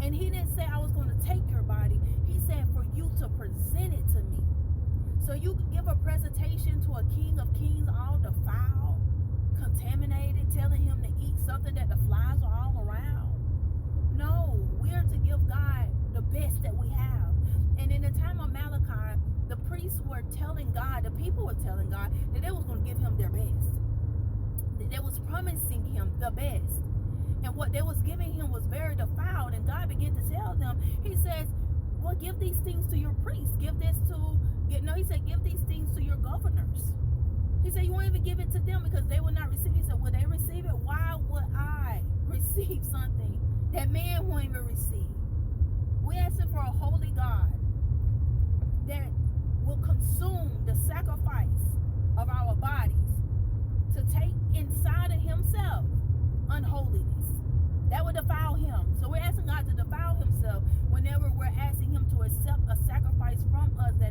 And he didn't say I was going to take your body. He said for you to present it to me. So you give a presentation to a King of Kings all defiled, contaminated, telling him to eat something that the flies are all around. No, we're to give God the best that we have. And in the time of Malachi, the priests were telling God, the people were telling God that they was going to give him their best. That they was promising him the best. And what they was giving him was very defiled. And God began to tell them, he says, well, give these things to your priests. Give this to, he said, give these things to your governors. He said, you won't even give it to them because they will not receive it. He said, will they receive it? Why would I receive something that man won't even receive? We're asking for a holy God that will consume the sacrifice of our bodies to take inside of himself unholiness. That would defile him. So we're asking God to defile himself whenever we're asking him to accept a sacrifice from us that